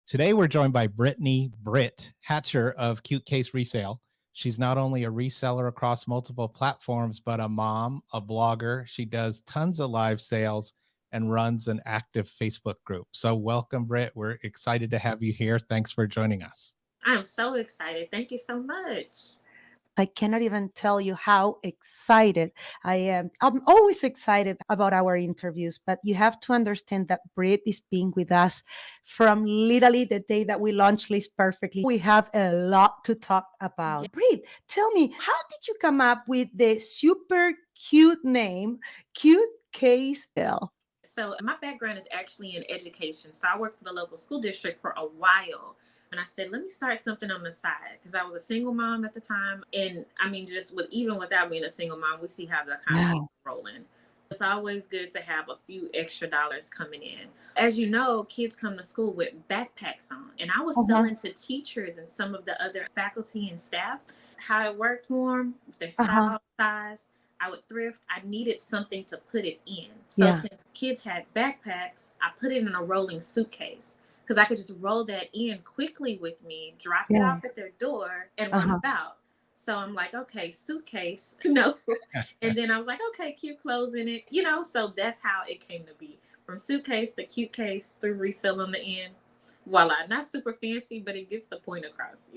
Today, we're joined by Brittany Hatcher of Cute Case Resale. She's not only a reseller across multiple platforms, but a mom, a blogger. She does tons of live sales and runs an active Facebook group. So welcome, Britt. We're excited to have you here. Thanks for joining us. I'm so excited. Thank you so much. I cannot even tell you how excited I am. I'm always excited about our interviews, but you have to understand that Britt is being with us from literally the day that we launched List Perfectly. We have a lot to talk about. Yeah. Britt, tell me, how did you come up with the super cute name, Cute Case Resale? So my background is actually in education. So I worked for the local school district for a while. And I said, let me start something on the side because I was a single mom at the time. And I mean, just with even without being a single mom, we see how the economy is rolling. It's always good to have a few extra dollars coming in. As you know, kids come to school with backpacks on. And I was selling to teachers and some of the other faculty and staff how it worked for them, their style, size. I would thrift. I needed something to put it in. So since kids had backpacks, I put it in a rolling suitcase because I could just roll that in quickly with me, drop it off at their door, and run about. So I'm like, okay, suitcase, no. And then I was like, okay, cute clothes in it, so that's how it came to be. From suitcase to cute case through resell on the end. Voila. Not super fancy, but it gets the point across,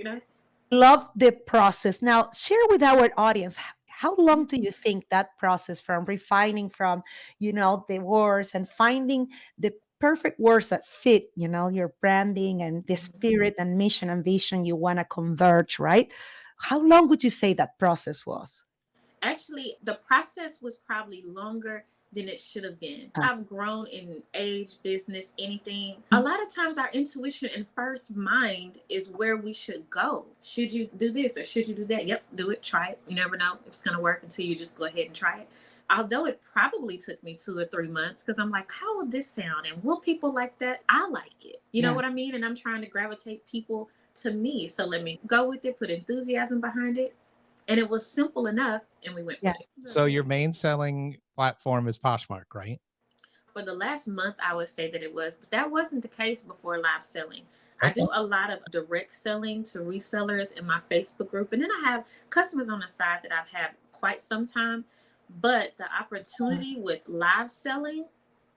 Love the process. Now, share with our audience, how long do you think that process from refining from, the words and finding the perfect words that fit, your branding and the spirit and mission and vision you want to converge, right? How long would you say that process was? Actually, the process was probably longer than it should have been. I've grown in age, business, anything. A lot of times our intuition and first mind is where we should go. Should you do this or should you do that? Yep, do it, try it. You never know if it's going to work until you just go ahead and try it. Although it probably took me 2 or 3 months because I'm like, how will this sound? And will people like that? I like it. You know what I mean? And I'm trying to gravitate people to me. So let me go with it, put enthusiasm behind it. And it was simple enough, and we went with it. So your main selling platform is Poshmark, right? For the last month, I would say that it was, but that wasn't the case before live selling. I do a lot of direct selling to resellers in my Facebook group. And then I have customers on the side that I've had quite some time. But the opportunity with live selling,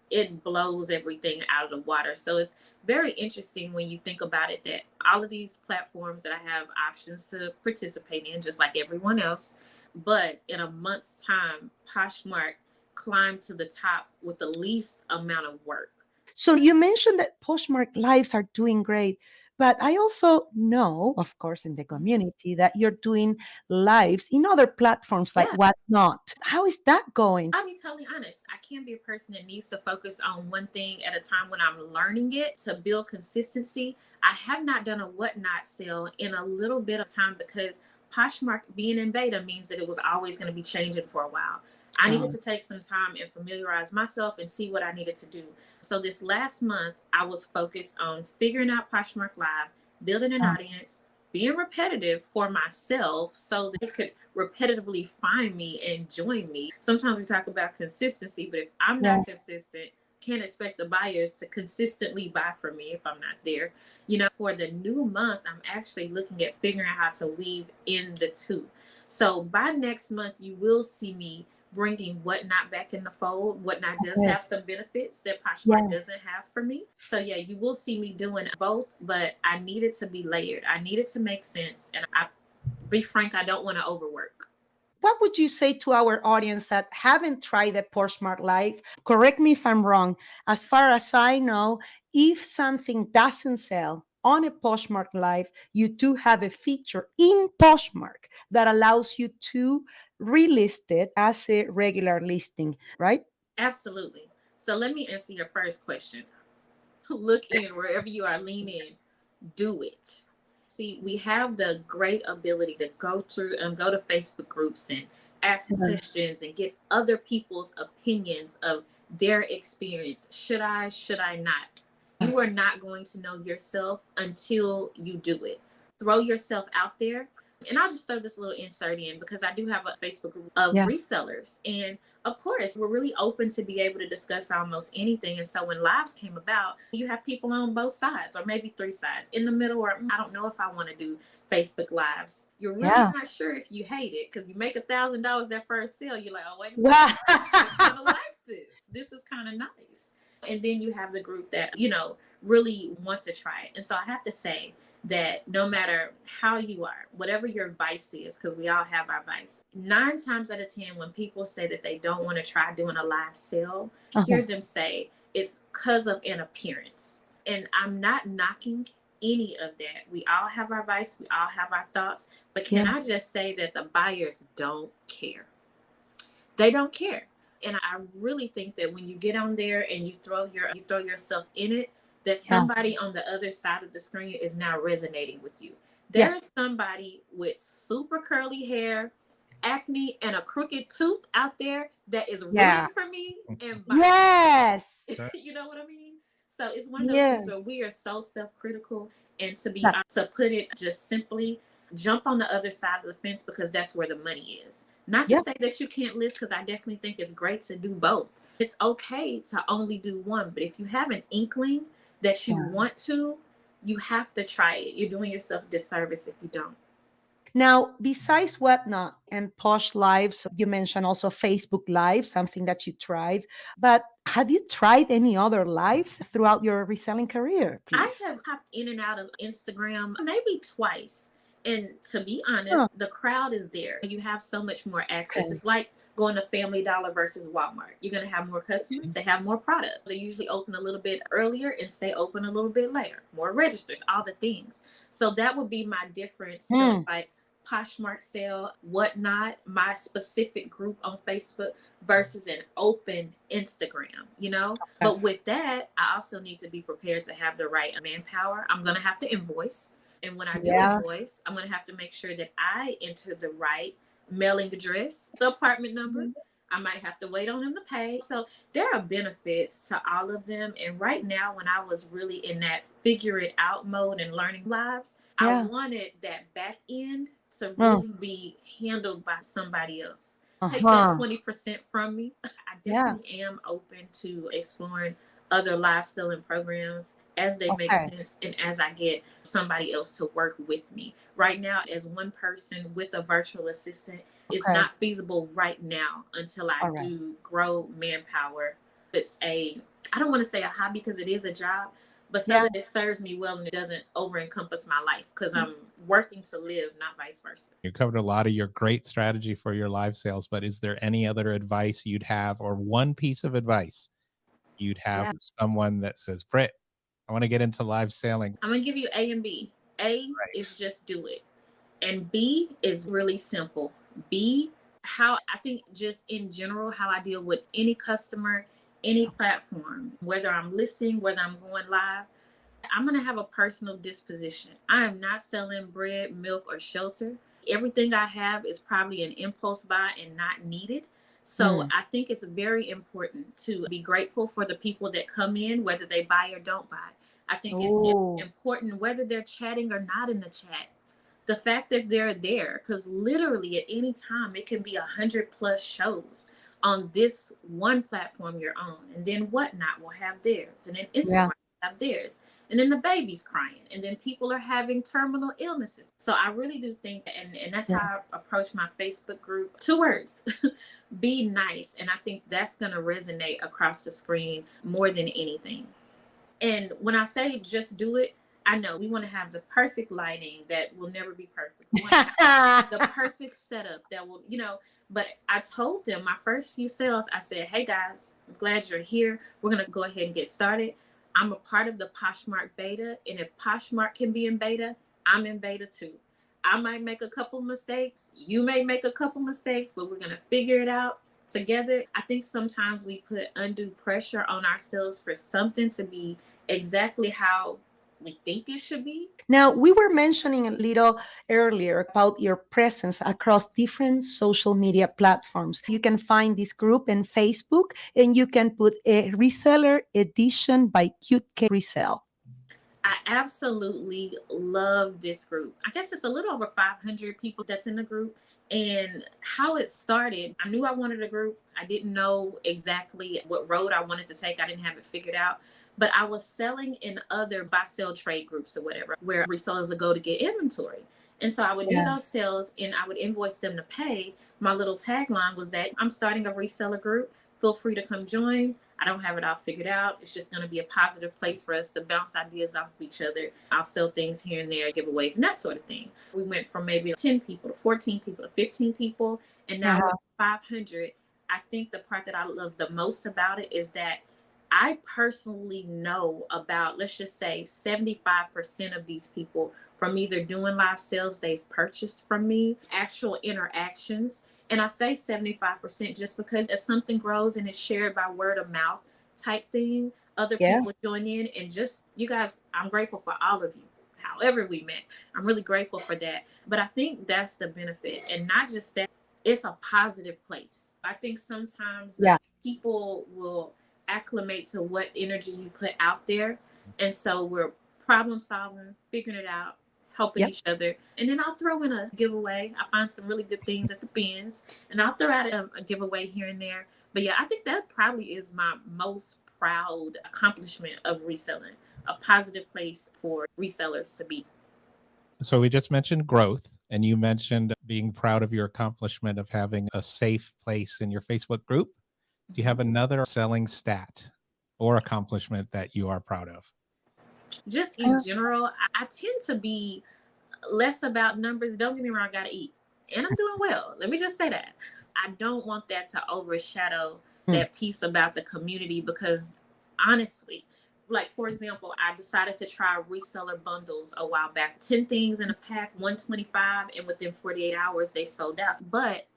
it blows everything out of the water. So it's very interesting when you think about it that all of these platforms that I have options to participate in, just like everyone else, but in a month's time, Poshmark climbed to the top with the least amount of work. So you mentioned that Poshmark lives are doing great, but I also know, of course, in the community that you're doing lives in other platforms like Whatnot. How is that going? I'll be totally honest. I can't be a person that needs to focus on one thing at a time when I'm learning it to build consistency. I have not done a Whatnot sale in a little bit of time because Poshmark being in beta means that it was always going to be changing for a while. I needed to take some time and familiarize myself and see what I needed to do. So this last month, I was focused on figuring out Poshmark Live, building an audience, being repetitive for myself so they could repetitively find me and join me. Sometimes we talk about consistency, but if I'm not consistent, can't expect the buyers to consistently buy from me if I'm not there. For the new month, I'm actually looking at figuring out how to weave in the two. So by next month, you will see me bringing Whatnot back in the fold. Whatnot does have some benefits that Poshmark doesn't have for me. So yeah, you will see me doing both, but I need it to be layered. I need it to make sense. And be frank, I don't want to overwork. What would you say to our audience that haven't tried the Poshmark Live? Correct me if I'm wrong. As far as I know, if something doesn't sell on a Poshmark Live, you do have a feature in Poshmark that allows you to relist it as a regular listing, right? Absolutely. So let me answer your first question. Look in wherever you are, lean in, do it. See, we have the great ability to go through and go to Facebook groups and ask questions and get other people's opinions of their experience. Should I not? You are not going to know yourself until you do it. Throw yourself out there. And I'll just throw this little insert in because I do have a Facebook group of resellers. And of course, we're really open to be able to discuss almost anything. And so when lives came about, you have people on both sides, or maybe three sides in the middle, or I don't know if I want to do Facebook lives. You're really not sure if you hate it because you make $1,000 that first sale. You're like, oh, wait a minute. I kind of like this. This is kind of nice. And then you have the group that, really want to try it. And so I have to say, that no matter how you are, whatever your vice is, because we all have our vice, 9 times out of 10, when people say that they don't want to try doing a live sale, hear them say it's because of an appearance. And I'm not knocking any of that. We all have our vice. We all have our thoughts. But can I just say that the buyers don't care? They don't care. And I really think that when you get on there and you throw yourself in it, that somebody on the other side of the screen is now resonating with you. There's somebody with super curly hair, acne, and a crooked tooth out there that is rooting for me. And you know what I mean? So it's one of those things where we are so self-critical, and to put it just simply, jump on the other side of the fence because that's where the money is. Not to say that you can't list, because I definitely think it's great to do both. It's okay to only do one, but if you have an inkling that you want to, you have to try it. You're doing yourself a disservice if you don't. Now, besides Whatnot and Posh Lives, you mentioned also Facebook Live, something that you tried. But have you tried any other lives throughout your reselling career, please? I have popped in and out of Instagram maybe twice. And to be honest, the crowd is there. You have so much more access. It's like going to Family Dollar versus Walmart. You're going to have more customers. They have more product. They usually open a little bit earlier and stay open a little bit later. More registers, all the things. So that would be my difference. Like Poshmark sale, Whatnot, my specific group on Facebook versus an open Instagram, But with that, I also need to be prepared to have the right manpower. I'm going to have to invoice. And when I do invoice, I'm going to have to make sure that I enter the right mailing address, the apartment number. I might have to wait on them to pay. So there are benefits to all of them. And right now, when I was really in that figure it out mode and learning lives, I wanted that back end to really be handled by somebody else. Take that 20% from me. I definitely am open to exploring other live selling programs as they make sense and as I get somebody else to work with me. Right now, as one person with a virtual assistant, it's not feasible right now until I do grow manpower. It's I don't want to say a hobby because it is a job, but so that it serves me well and it doesn't over encompass my life because I'm working to live, not vice versa. You covered a lot of your great strategy for your live sales, but is there any other advice you'd have, or one piece of advice you'd have for someone that says, Britt, I want to get into live selling? I'm going to give you A and B. A is just do it. And B is really simple. B, how I think just in general, how I deal with any customer, any platform, whether I'm listing, whether I'm going live, I'm going to have a personal disposition. I am not selling bread, milk, or shelter. Everything I have is probably an impulse buy and not needed. So I think it's very important to be grateful for the people that come in, whether they buy or don't buy. I think it's important whether they're chatting or not in the chat. The fact that they're there, because literally at any time, it can be 100+ shows on this one platform you're on. And then Whatnot will have theirs. And then Instagram will have theirs. And then the baby's crying. And then people are having terminal illnesses. So I really do think, and that's how I approach my Facebook group. 2 words, be nice. And I think that's going to resonate across the screen more than anything. And when I say just do it, I know we want to have the perfect lighting that will never be perfect. We want to have the perfect setup that will, but I told them my first few sales, I said, hey guys, I'm glad you're here. We're going to go ahead and get started. I'm a part of the Poshmark beta. And if Poshmark can be in beta, I'm in beta too. I might make a couple mistakes. You may make a couple mistakes, but we're going to figure it out together. I think sometimes we put undue pressure on ourselves for something to be exactly how we think it should be. Now, we were mentioning a little earlier about your presence across different social media platforms. You can find this group in Facebook, and you can put a reseller edition by Cute Case Resale. I I absolutely love this group. I guess it's a little over 500 people that's in the group. And how it started, I knew I wanted a group. I didn't know exactly what road I wanted to take. I didn't have it figured out. But I was selling in other buy sell trade groups or whatever, where resellers would go to get inventory. And so I would do those sales and I would invoice them to pay. My little tagline was that I'm starting a reseller group. Feel free to come join. I don't have it all figured out. It's just going to be a positive place for us to bounce ideas off of each other. I'll sell things here and there, giveaways and that sort of thing. We went from maybe 10 people to 14 people to 15 people. And now we're 500. I think the part that I love the most about it is that I personally know about, let's just say 75% of these people from either doing live sales they've purchased from me, actual interactions. And I say 75% just because as something grows and is shared by word of mouth type thing, other people join in. And just, you guys, I'm grateful for all of you. However we met, I'm really grateful for that. But I think that's the benefit. And not just that, it's a positive place. I think sometimes people will acclimate to what energy you put out there. And so we're problem solving, figuring it out, helping each other. And then I'll throw in a giveaway. I find some really good things at the bins and I'll throw out a giveaway here and there. But yeah, I think that probably is my most proud accomplishment of reselling, a positive place for resellers to be. So we just mentioned growth, and you mentioned being proud of your accomplishment of having a safe place in your Facebook group. Do you have another selling stat or accomplishment that you are proud of? Just in general, I tend to be less about numbers. Don't get me wrong, I gotta eat. And I'm doing well. Let me just say that. I don't want that to overshadow that piece about the community because honestly, like for example, I decided to try reseller bundles a while back. 10 things in a pack, 125, and within 48 hours they sold out. But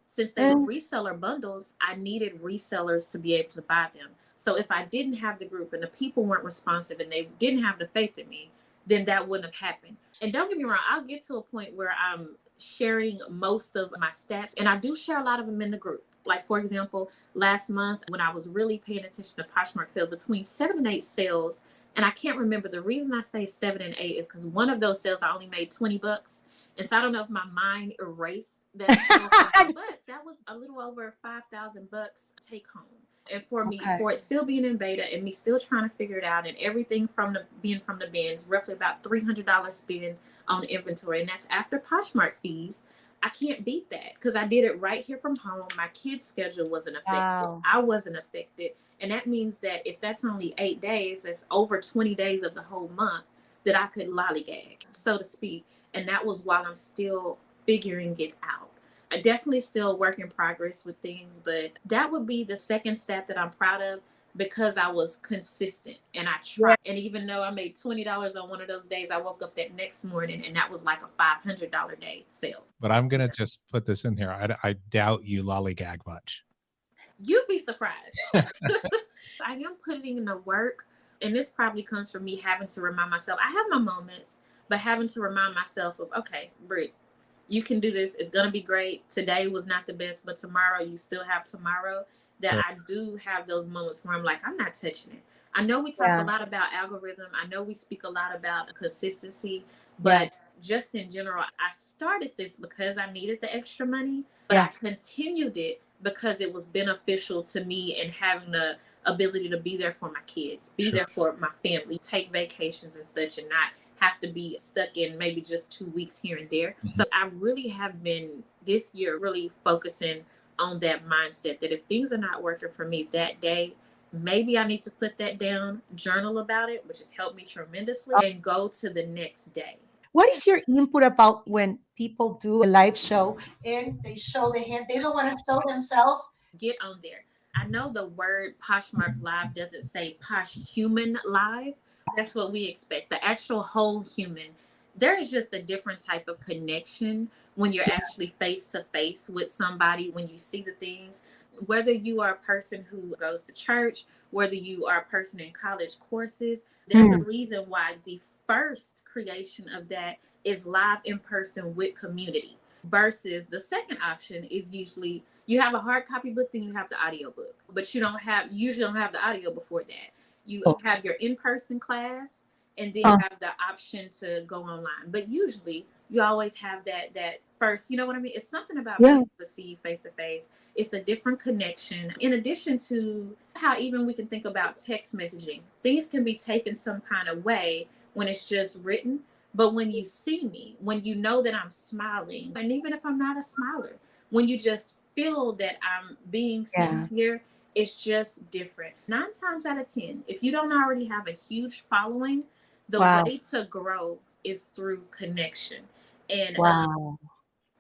since they were reseller bundles, I needed resellers to be able to buy them. So if I didn't have the group and the people weren't responsive and they didn't have the faith in me, then that wouldn't have happened. And don't get me wrong, I'll get to a point where I'm sharing most of my stats, and I do share a lot of them in the group. Like for example, last month when I was really paying attention to Poshmark sales, between 7 and 8 sales, and I can't remember, the reason I say 7 and 8 is because one of those sales I only made $20. And so I don't know if my mind erased that sale, but that was a little over $5,000 take home. And for me, for it still being in beta and me still trying to figure it out, and everything from being from the bins, roughly about $300 spend on inventory, and that's after Poshmark fees. I can't beat that because I did it right here from home. My kids' schedule wasn't affected. I wasn't affected. And that means that if that's only 8 days, that's over 20 days of the whole month that I could lollygag, so to speak. And that was while I'm still figuring it out. I definitely still work in progress with things, but that would be the second stat that I'm proud of because I was consistent and I tried. And even though I made $20 on one of those days, I woke up that next morning and that was like a $500 day sale. But I'm going to just put this in here. I doubt you lollygag much. You'd be surprised. I am putting in the work, and this probably comes from me having to remind myself. I have my moments, but having to remind myself of, okay, Britt, you can do this. It's going to be great. Today was not the best, but tomorrow you still have tomorrow. That I do have those moments where I'm like, I'm not touching it. I know we talk a lot about algorithm. I know we speak a lot about consistency, but just in general, I started this because I needed the extra money, but I continued it because it was beneficial to me and having the ability to be there for my kids, be there for my family, take vacations and such, and not have to be stuck in maybe just 2 weeks here and there. So I really have been this year really focusing on that mindset that if things are not working for me that day, maybe I need to put that down, journal about it, which has helped me tremendously, and go to the next day. What is your input about when people do a live show and they show the hand, they don't want to show themselves? Get on there. I know the word Poshmark Live doesn't say Posh Human Live. That's what we expect, the actual whole human. There is just a different type of connection when you're actually face to face with somebody, when you see the things, whether you are a person who goes to church, whether you are a person in college courses, there's a reason why the first creation of that is live in person with community versus the second option is usually you have a hard copy book, then you have the audio book, but you usually don't have the audio before that. You have your in-person class and then you have the option to go online. But usually you always have that first, you know what I mean? It's something about being able to see face to face. It's a different connection. In addition to how even we can think about text messaging, things can be taken some kind of way when it's just written. But when you see me, when you know that I'm smiling, and even if I'm not a smiler, when you just feel that I'm being sincere, it's just different. 9 times out of 10, if you don't already have a huge following, the way to grow is through connection. And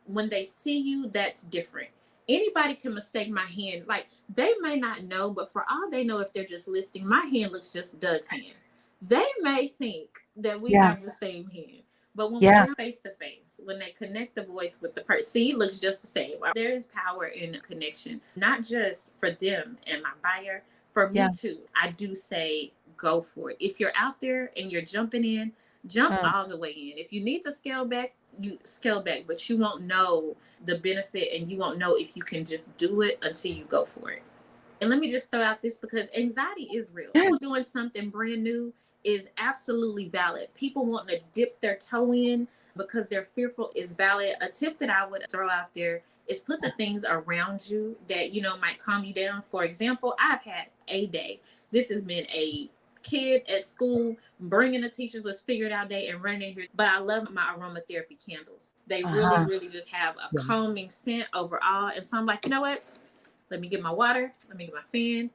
when they see you, that's different. Anybody can mistake my hand. Like, they may not know, but for all they know, if they're just listing, my hand looks just Doug's hand. They may think that we have the same hand. But when we're face to face, when they connect the voice with the person, see, it looks just the same. There is power in connection, not just for them and my buyer, for me too. I do say go for it. If you're out there and you're jumping in, jump all the way in. If you need to scale back, you scale back, but you won't know the benefit and you won't know if you can just do it until you go for it. And let me just throw out this, because anxiety is real. People doing something brand new is absolutely valid. People wanting to dip their toe in because they're fearful is valid. A tip that I would throw out there is put the things around you that, you know, might calm you down. For example, I've had a day. This has been a kid at school bringing the teachers, let's figure it out day, and running here. But I love my aromatherapy candles. They really just have a calming scent overall. And so I'm like, you know what? Let me get my water. Let me get my fan.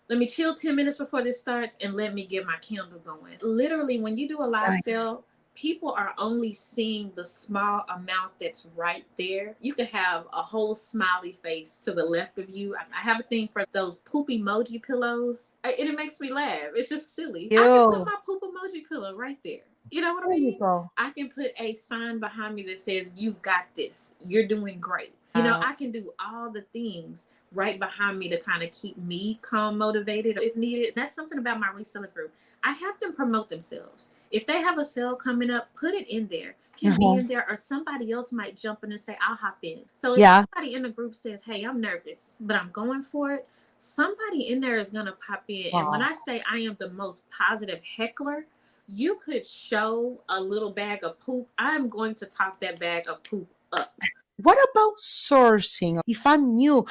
Let me chill 10 minutes before this starts, and let me get my candle going. Literally, when you do a live sale, people are only seeing the small amount that's right there. You can have a whole smiley face to the left of you. I have a thing for those poop emoji pillows, and it makes me laugh. It's just silly. I can put my poop emoji pillow right there. You know what I mean? I can put a sign behind me that says, "You've got this. You're doing great." You know, I can do all the things right behind me to kind of keep me calm, motivated if needed. That's something about my reseller group. I have them promote themselves. If they have a sale coming up, put it in there. Can be in there, or somebody else might jump in and say, "I'll hop in." So if somebody in the group says, "Hey, I'm nervous, but I'm going for it," somebody in there is going to pop in. And when I say I am the most positive heckler, you could show a little bag of poop. I'm going to talk that bag of poop up. What about sourcing? If I'm new,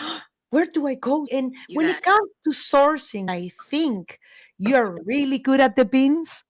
where do I go? And when it comes to sourcing, I think you're really good at the bins.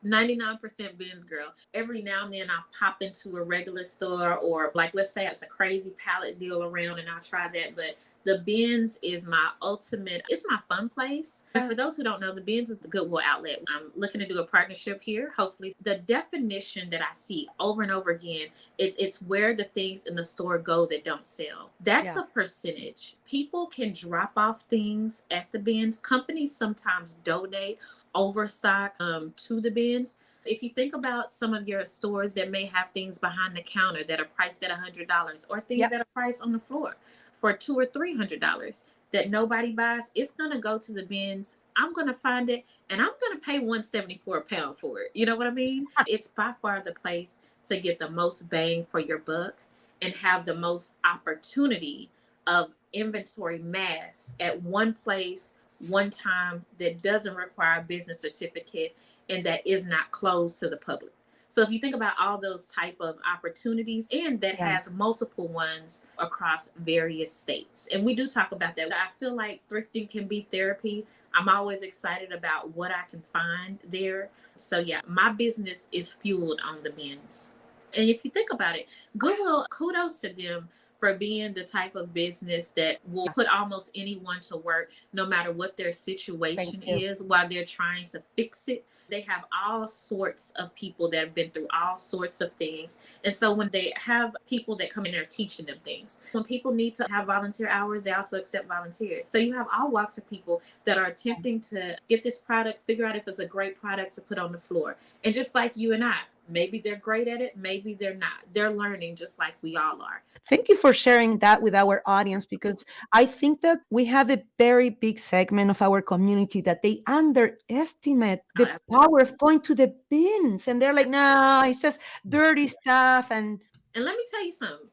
99% bins, girl. Every now and then I'll pop into a regular store, or like, let's say it's a crazy pallet deal around and I'll try that. But the bins is my ultimate, it's my fun place. And for those who don't know, the bins is the Goodwill outlet. I'm looking to do a partnership here. Hopefully, the definition that I see over and over again is it's where the things in the store go that don't sell. That's a percentage. People can drop off things at the bins. Companies sometimes donate overstock to the bins. If you think about some of your stores that may have things behind the counter that are priced at $100, or things that are priced on the floor for $200 or $300 that nobody buys, it's gonna go to the bins. I'm gonna find it, and I'm gonna pay $1.74 a pound for it. You know what I mean? It's by far the place to get the most bang for your buck and have the most opportunity of inventory mass at one place, one time, that doesn't require a business certificate and that is not closed to the public. So if you think about all those type of opportunities, and that has multiple ones across various states, and we do talk about that. I feel like thrifting can be therapy. I'm always excited about what I can find there. So yeah, my business is fueled on the bins. And if you think about it, Goodwill, kudos to them for being the type of business that will put almost anyone to work, no matter what their situation is, while they're trying to fix it. They have all sorts of people that have been through all sorts of things. And so when they have people that come in there teaching them things, when people need to have volunteer hours, they also accept volunteers. So you have all walks of people that are attempting to get this product, figure out if it's a great product to put on the floor. And just like you and I, maybe they're great at it, maybe they're not. They're learning just like we all are. Thank you for sharing that with our audience, because I think that we have a very big segment of our community that they underestimate the power of going to the bins. And they're like, nah, it's just dirty stuff. And let me tell you something.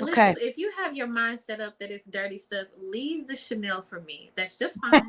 Okay. Listen, if you have your mind set up that it's dirty stuff, leave the Chanel for me. That's just fine.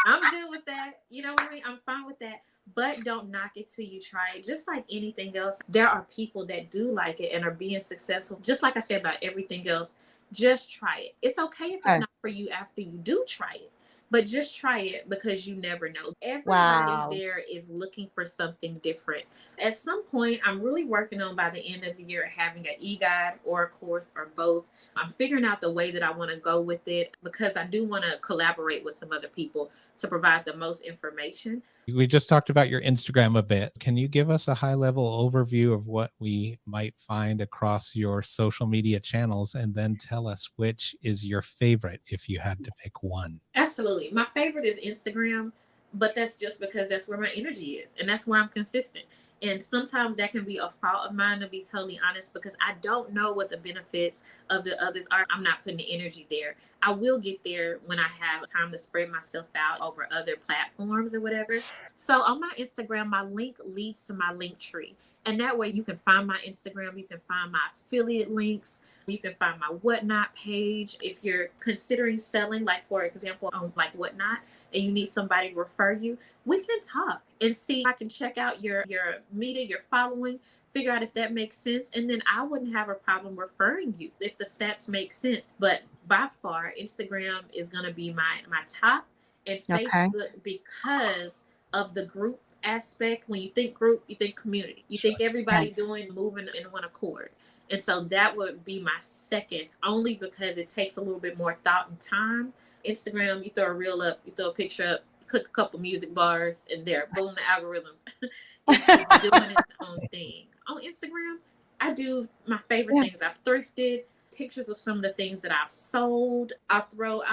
I'm good with that. You know what I mean? I'm fine with that. But don't knock it till you try it. Just like anything else, there are people that do like it and are being successful. Just like I said about everything else, just try it. It's okay if it's not for you after you do try it. But just try it, because you never know. Everybody there is looking for something different. At some point, I'm really working on, by the end of the year, having an e-guide or a course or both. I'm figuring out the way that I want to go with it, because I do want to collaborate with some other people to provide the most information. We just talked about your Instagram a bit. Can you give us a high-level overview of what we might find across your social media channels, and then tell us which is your favorite if you had to pick one? Absolutely. My favorite is Instagram, but that's just because that's where my energy is and that's where I'm consistent. And sometimes that can be a fault of mine, to be totally honest, because I don't know what the benefits of the others are. I'm not putting the energy there. I will get there when I have time to spread myself out over other platforms or whatever. So on my Instagram, my link leads to my Linktree. And that way you can find my Instagram, you can find my affiliate links, you can find my Whatnot page. If you're considering selling, like for example, on like Whatnot, and you need somebody to refer you, we can talk and see if I can check out your media, your following, figure out if that makes sense. And then I wouldn't have a problem referring you if the stats make sense. But by far, Instagram is going to be my top, and Facebook, because of the group aspect. When you think group, you think community, you think everybody moving in one accord. And so that would be my second, only because it takes a little bit more thought and time. Instagram, you throw a reel up, you throw a picture up, click a couple music bars, and there, boom, the algorithm is doing its own thing. On Instagram, I do my favorite things. I've thrifted, pictures of some of the things that I've sold. I'll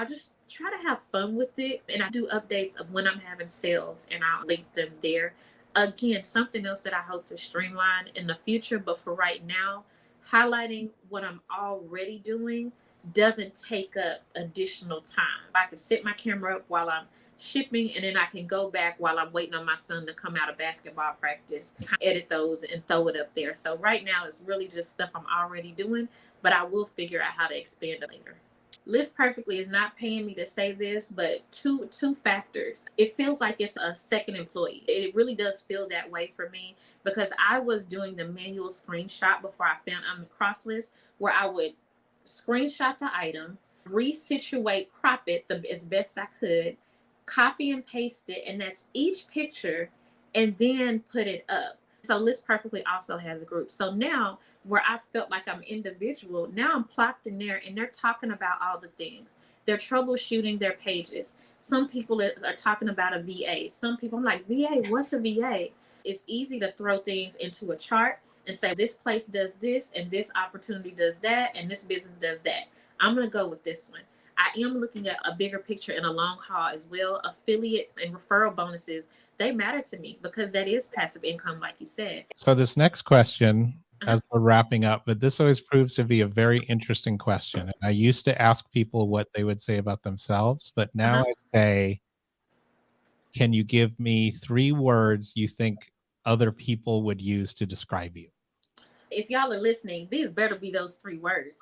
just try to have fun with it. And I do updates of when I'm having sales, and I'll link them there. Again, something else that I hope to streamline in the future, but for right now, highlighting what I'm already doing doesn't take up additional time. I can set my camera up while I'm shipping, and then I can go back while I'm waiting on my son to come out of basketball practice, edit those and throw it up there. So right now it's really just stuff I'm already doing, but I will figure out how to expand it later. List Perfectly is not paying me to say this, but two factors. It feels like it's a second employee. It really does feel that way for me, because I was doing the manual screenshot before I found crosslist, where I would screenshot the item, resituate, crop it as best I could, copy and paste it, and that's each picture, and then put it up. So List Perfectly also has a group. So now, where I felt like I'm individual, now I'm plopped in there, and they're talking about all the things. They're troubleshooting their pages. Some people are talking about a VA. Some people, I'm like, VA, what's a VA? It's easy to throw things into a chart and say, this place does this, and this opportunity does that, and this business does that. I'm going to go with this one. I am looking at a bigger picture in a long haul as well. Affiliate and referral bonuses, they matter to me, because that is passive income, like you said. So this next question, as we're wrapping up, but this always proves to be a very interesting question. And I used to ask people what they would say about themselves, but now I say, can you give me 3 words you think other people would use to describe you? If y'all are listening, these better be those 3 words.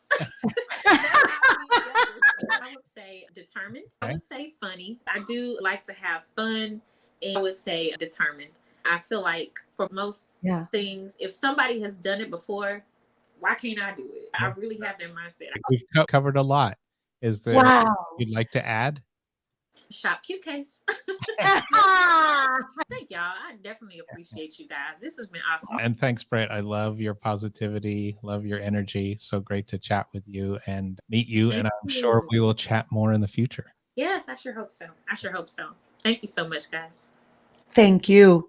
I would say determined. I would say funny. I do like to have fun. And I would say determined. I feel like for most things, if somebody has done it before, why can't I do it? I really have that mindset. We've covered a lot. Is there you'd like to add? Shop Cute Case. Thank y'all. I definitely appreciate you guys. This has been awesome. And thanks, Britt. I love your positivity, love your energy. So great to chat with you and meet you. And I'm sure we will chat more in the future. Yes, I sure hope so. Thank you so much, guys. Thank you.